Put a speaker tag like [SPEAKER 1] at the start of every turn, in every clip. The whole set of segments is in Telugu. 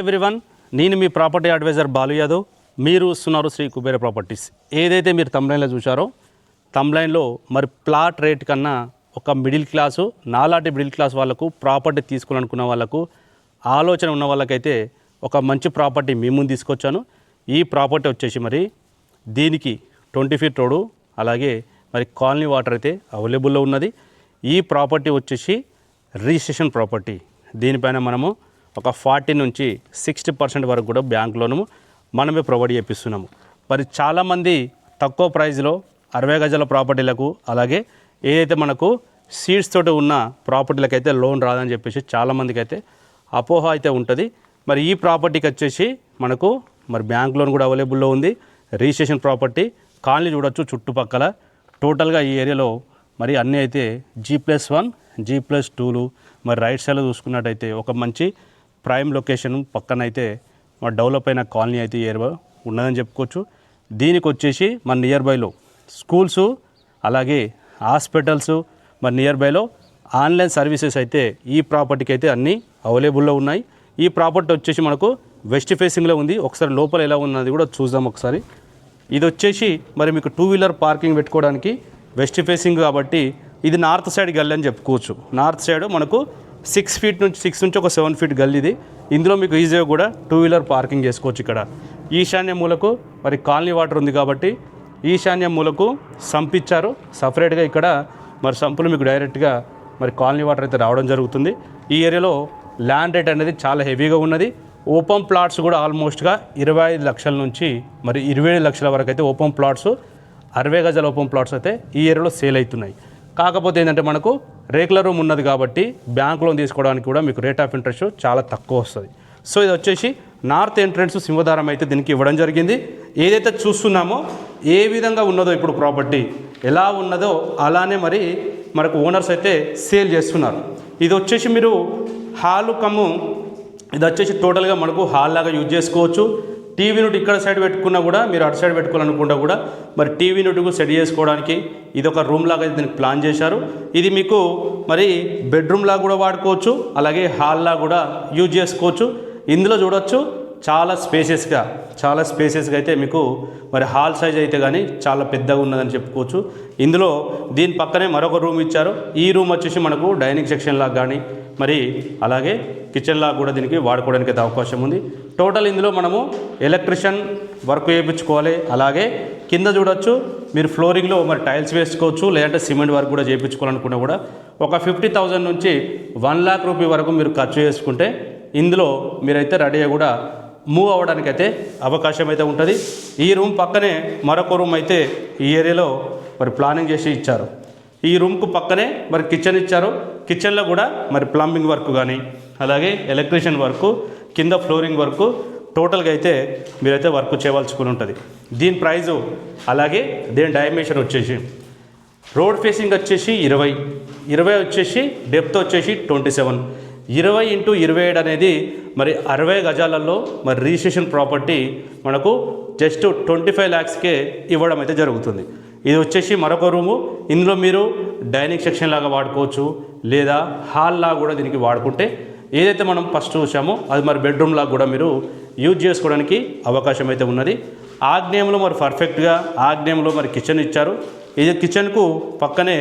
[SPEAKER 1] ఎవ్రీవన్, నేను మీ ప్రాపర్టీ అడ్వైజర్ బాలు యాదవ్. మీరు చూస్తున్నారు శ్రీ కుబేర ప్రాపర్టీస్. ఏదైతే మీరు తమ్లైన్లో చూసారో, తమ్లైన్లో మరి ప్లాట్ రేట్ కన్నా ఒక మిడిల్ క్లాసు, నాలాంటి మిడిల్ క్లాస్ వాళ్ళకు ప్రాపర్టీ తీసుకోవాలనుకున్న వాళ్ళకు, ఆలోచన ఉన్న వాళ్ళకైతే ఒక మంచి ప్రాపర్టీ మీ ముందు తీసుకొచ్చాను. ఈ ప్రాపర్టీ వచ్చేసి మరి దీనికి 20 ఫీట్ రోడ్డు, అలాగే మరి కాలనీ వాటర్ అయితే అవైలబుల్లో ఉన్నది. ఈ ప్రాపర్టీ వచ్చేసి రిజిస్ట్రేషన్ ప్రాపర్టీ. దీనిపైన మనము ఒక 40 నుంచి 60% వరకు కూడా బ్యాంక్ లోను మనమే ప్రొవైడ్ చేపిస్తున్నాము. మరి చాలామంది తక్కువ ప్రైస్లో 60 గజాల ప్రాపర్టీలకు, అలాగే ఏదైతే మనకు సీడ్స్ తోటి ఉన్న ప్రాపర్టీలకు అయితే లోన్ రాదని చెప్పేసి చాలామందికి అయితే అపోహ అయితే ఉంటుంది. మరి ఈ ప్రాపర్టీకి వచ్చేసి మనకు మరి బ్యాంక్ లోన్ కూడా అవైలబుల్లో ఉంది. రిజిస్ట్రేషన్ ప్రాపర్టీ, కాలనీ చూడొచ్చు చుట్టుపక్కల. టోటల్గా ఈ ఏరియాలో మరి అన్నీ అయితే G+1 G+2లు. మరి రైట్ సైడ్లో చూసుకున్నట్టయితే ఒక మంచి ప్రైమ్ లొకేషన్ పక్కన అయితే మన డెవలప్ అయిన కాలనీ అయితే ఏరియా ఉన్నదని చెప్పుకోవచ్చు. దీనికి వచ్చేసి మన నియర్ బైలో స్కూల్స్, అలాగే హాస్పిటల్స్, మరి నియర్ బైలో ఆన్లైన్ సర్వీసెస్ అయితే ఈ ప్రాపర్టీకి అయితే అన్నీ అవైలబుల్లో ఉన్నాయి. ఈ ప్రాపర్టీ వచ్చేసి మనకు వెస్ట్ ఫేసింగ్లో ఉంది. ఒకసారి లోపల ఎలా ఉన్నది కూడా చూద్దాం ఒకసారి. ఇది వచ్చేసి మరి మీకు 2 వీలర్ పార్కింగ్ పెట్టుకోవడానికి వెస్ట్ ఫేసింగ్ కాబట్టి ఇది నార్త్ సైడ్ గల్లీ అని చెప్పుకోవచ్చు. నార్త్ సైడ్ మనకు 6 నుంచి ఒక 7 ఫీట్ గల్లీ ఇది. ఇందులో మీకు ఈజీగా కూడా 2 వీలర్ పార్కింగ్ చేసుకోవచ్చు. ఇక్కడ ఈశాన్య మూలకు మరి కాలనీ వాటర్ ఉంది కాబట్టి ఈశాన్య మూలకు సంప్ ఇచ్చారు సపరేట్గా. ఇక్కడ మరి సంపులు మీకు డైరెక్ట్గా మరి కాలనీ వాటర్ అయితే రావడం జరుగుతుంది. ఈ ఏరియాలో ల్యాండ్ రేట్ అనేది చాలా హెవీగా ఉన్నది. ఓపెన్ ప్లాట్స్ కూడా ఆల్మోస్ట్గా 25 లక్షల నుంచి మరి 27 లక్షల వరకు అయితే ఓపెన్ ప్లాట్స్, 60 గజాల ఓపెన్ ప్లాట్స్ అయితే ఈ ఏరియాలో సేల్ అవుతున్నాయి. కాకపోతే ఏంటంటే మనకు రేకుల రూమ్ ఉన్నది కాబట్టి బ్యాంక్ లోన్ తీసుకోవడానికి కూడా మీకు రేట్ ఆఫ్ ఇంట్రెస్ట్ చాలా తక్కువ వస్తుంది. సో ఇది వచ్చేసి నార్త్ ఎంట్రన్స్ సింహదారం అయితే దీనికి ఇవ్వడం జరిగింది. ఏదైతే చూస్తున్నామో ఏ విధంగా ఉన్నదో ఇప్పుడు ప్రాపర్టీ ఎలా ఉన్నదో అలానే మరి మనకు ఓనర్స్ అయితే సేల్ చేస్తున్నారు. ఇది వచ్చేసి మీరు హాలు కమ్ము, ఇది వచ్చేసి టోటల్గా మనకు హాల్ లాగా యూజ్ చేసుకోవచ్చు. టీవీ యూనిట్ ఇక్కడ సైడ్ పెట్టుకున్నా కూడా, మీరు అటు సైడ్ పెట్టుకోవాలనుకుంటా కూడా మరి టీవీ యూనిట్కు సెట్ చేసుకోవడానికి ఇది ఒక రూమ్ లాగా దీనికి ప్లాన్ చేశారు. ఇది మీకు మరి బెడ్రూమ్ లాగా కూడా వాడుకోవచ్చు, అలాగే హాల్ లాగా కూడా యూజ్ చేసుకోవచ్చు. ఇందులో చూడొచ్చు చాలా స్పేసెస్గా అయితే మీకు మరి హాల్ సైజ్ అయితే కానీ చాలా పెద్దగా ఉన్నదని చెప్పుకోవచ్చు. ఇందులో దీని పక్కనే మరొక రూమ్ ఇచ్చారు. ఈ రూమ్ వచ్చేసి మనకు డైనింగ్ సెక్షన్ లాగా కానీ మరి అలాగే కిచెన్ లాగా కూడా దీనికి వాడుకోవడానికి అయితే అవకాశం ఉంది. టోటల్ ఇందులో మనము ఎలక్ట్రిషియన్ వర్క్ చేయించుకోవాలి. అలాగే కింద చూడొచ్చు మీరు ఫ్లోరింగ్లో మరి టైల్స్ వేసుకోవచ్చు, లేదంటే సిమెంట్ వర్క్ కూడా చేయించుకోవాలనుకున్నా కూడా ఒక 50,000 నుంచి 1 లాక్ రూపీ వరకు మీరు ఖర్చు చేసుకుంటే ఇందులో మీరైతే రెడీగా కూడా మూవ్ అవ్వడానికి అయితే అవకాశం అయితే ఉంటుంది. ఈ రూమ్ పక్కనే మరొక రూమ్ అయితే ఈ ఏరియాలో మరి ప్లానింగ్ చేసి ఇచ్చారు. ఈ రూమ్కు పక్కనే మరి కిచెన్ ఇచ్చారు. కిచెన్లో కూడా మరి ప్లంబింగ్ వర్క్ కానీ, అలాగే ఎలక్ట్రీషియన్ వర్క్, కింద ఫ్లోరింగ్ వర్క్, టోటల్గా అయితే మీరైతే వర్క్ చేయవలసుకుని ఉంటుంది. దీని ప్రైజు అలాగే దీని డైమెన్షన్ వచ్చేసి రోడ్ ఫేసింగ్ వచ్చేసి 20 వచ్చేసి డెప్త్ వచ్చేసి 27. 20 × 27 అనేది మరి 60 గజాలలో మరి రిజిస్ట్రేషన్ ప్రాపర్టీ మనకు జస్ట్ 25 lakhsకే ఇవ్వడం అయితే జరుగుతుంది. ఇది వచ్చేసి మరొక రూము. ఇందులో మీరు డైనింగ్ సెక్షన్ లాగా వాడుకోవచ్చు, లేదా హాల్ లాగా కూడా దీనికి వాడుకుంటే ఏదైతే మనం ఫస్ట్ చూసామో అది మరి బెడ్రూమ్ లాగా కూడా మీరు యూజ్ చేసుకోవడానికి అవకాశం అయితే ఉన్నది. ఆగ్నేయంలో మరి పర్ఫెక్ట్గా ఆగ్నేయంలో మరి కిచెన్ ఇచ్చారు. ఇది కిచెన్కు పక్కనే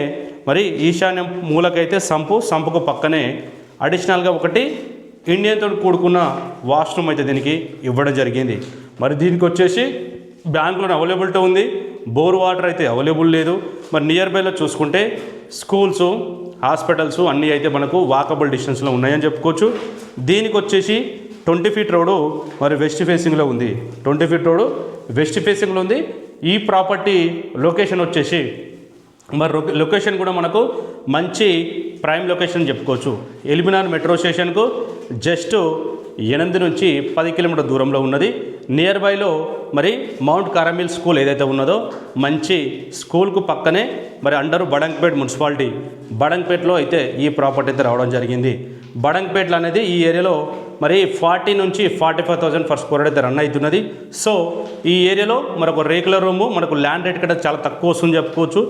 [SPEAKER 1] మరి ఈశాన్యం మూలకైతే సంపుకు పక్కనే అడిషనల్గా ఒకటి ఇండియన్తో కూడుకున్న వాష్రూమ్ అయితే దీనికి ఇవ్వడం జరిగింది. మరి దీనికి వచ్చేసి బ్యాంకులో అవైలబిలిటీ ఉంది. బోర్ వాటర్ అయితే అవైలబుల్ లేదు. మరి నియర్ బైలో చూసుకుంటే స్కూల్స్, హాస్పిటల్స్ అన్నీ అయితే మనకు వాకబుల్ డిస్టెన్స్లో ఉన్నాయని చెప్పుకోవచ్చు. దీనికి వచ్చేసి 20 ఫీట్ రోడ్డు మరి వెస్ట్ ఫేసింగ్లో ఉంది. 20 ఫీట్ రోడ్డు వెస్ట్ ఫేసింగ్లో ఉంది. ఈ ప్రాపర్టీ లొకేషన్ వచ్చేసి మరి లొకేషన్ కూడా మనకు మంచి ప్రైమ్ లొకేషన్ చెప్పుకోవచ్చు. ఎల్బినార్ మెట్రో స్టేషన్కు జస్ట్ 8 నుంచి 10 కిలోమీటర్ దూరంలో ఉన్నది. నియర్ బైలో మరి మౌంట్ కారమిల్ స్కూల్ ఏదైతే ఉన్నదో మంచి స్కూల్కు పక్కనే మరి అండరు బడంగ్పేట్ మున్సిపాలిటీ, బడంగ్పేట్లో అయితే ఈ ప్రాపర్టీ అయితే రావడం జరిగింది. బడంగ్పేట్లో అనేది ఈ ఏరియాలో మరి 40 నుంచి 45,000 per square అయితే రన్ అవుతున్నది. సో ఈ ఏరియాలో మరొక రేకుల రూము మనకు ల్యాండ్ రేట్ కూడా చాలా తక్కువ వస్తుంది చెప్పుకోవచ్చు.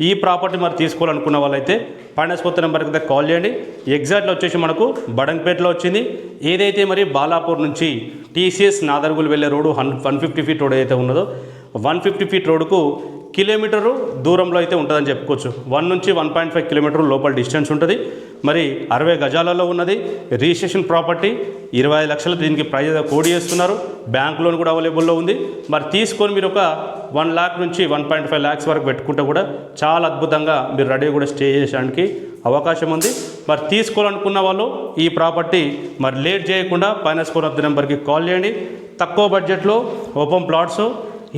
[SPEAKER 1] ఈ ప్రాపర్టీ మరి తీసుకోవాలనుకున్న వాళ్ళైతే ఫైనాన్స్ కొత్త నెంబర్కి అయితే కాల్ చేయండి. ఎగ్జాక్ట్లో వచ్చేసి మనకు బడంగపేటలో వచ్చింది. ఏదైతే మరి బాలాపూర్ నుంచి టీసీఎస్ నాదర్గుల్ వెళ్ళే రోడ్డు 150 ఫీట్ రోడ్ అయితే ఉన్నదో 150 ఫీట్ రోడ్డుకు కిలోమీటరు దూరంలో అయితే ఉంటుందని చెప్పుకోవచ్చు. 1 నుంచి 1.5 కిలోమీటర్ లోపల డిస్టెన్స్ ఉంటుంది. మరి 60 గజాలలో ఉన్నది. రిజిస్ట్రేషన్ ప్రాపర్టీ 25 లక్షలు దీనికి ప్రైజ్ కోడ్ చేస్తున్నారు. బ్యాంక్ లోన్ కూడా అవైలబుల్లో ఉంది. మరి తీసుకొని మీరు ఒక 1 లాక్ నుంచి 1.5 లాక్స్ వరకు పెట్టుకుంటే కూడా చాలా అద్భుతంగా మీరు రెడీ కూడా స్టే చేయడానికి అవకాశం ఉంది. మరి తీసుకోవాలనుకున్న వాళ్ళు ఈ ప్రాపర్టీ మరి లేట్ చేయకుండా ఫైనాన్స్ కొత్త నెంబర్కి కాల్ చేయండి. తక్కువ బడ్జెట్లో open plots,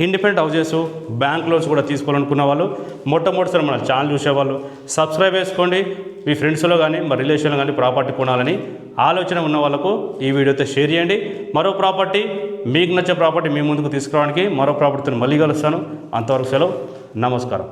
[SPEAKER 1] independent houses, bank loans కూడా తీసుకోవాలనుకున్న వాళ్ళు మొట్టమొదటిసారి మన ఛానల్ చూసేవాళ్ళు సబ్స్క్రైబ్ చేసుకోండి. మీ ఫ్రెండ్స్లో కానీ మరి రిలేషన్లో కానీ ప్రాపర్టీ కొనాలని ఆలోచన ఉన్న వాళ్ళకు ఈ వీడియోతో షేర్ చేయండి. మరో ప్రాపర్టీ మీకు నచ్చే ప్రాపర్టీ మీ ముందుకు తీసుకురావడానికి మరో ప్రాపర్టీతో మళ్ళీ కలుస్తాను. అంతవరకు సెలవు. నమస్కారం.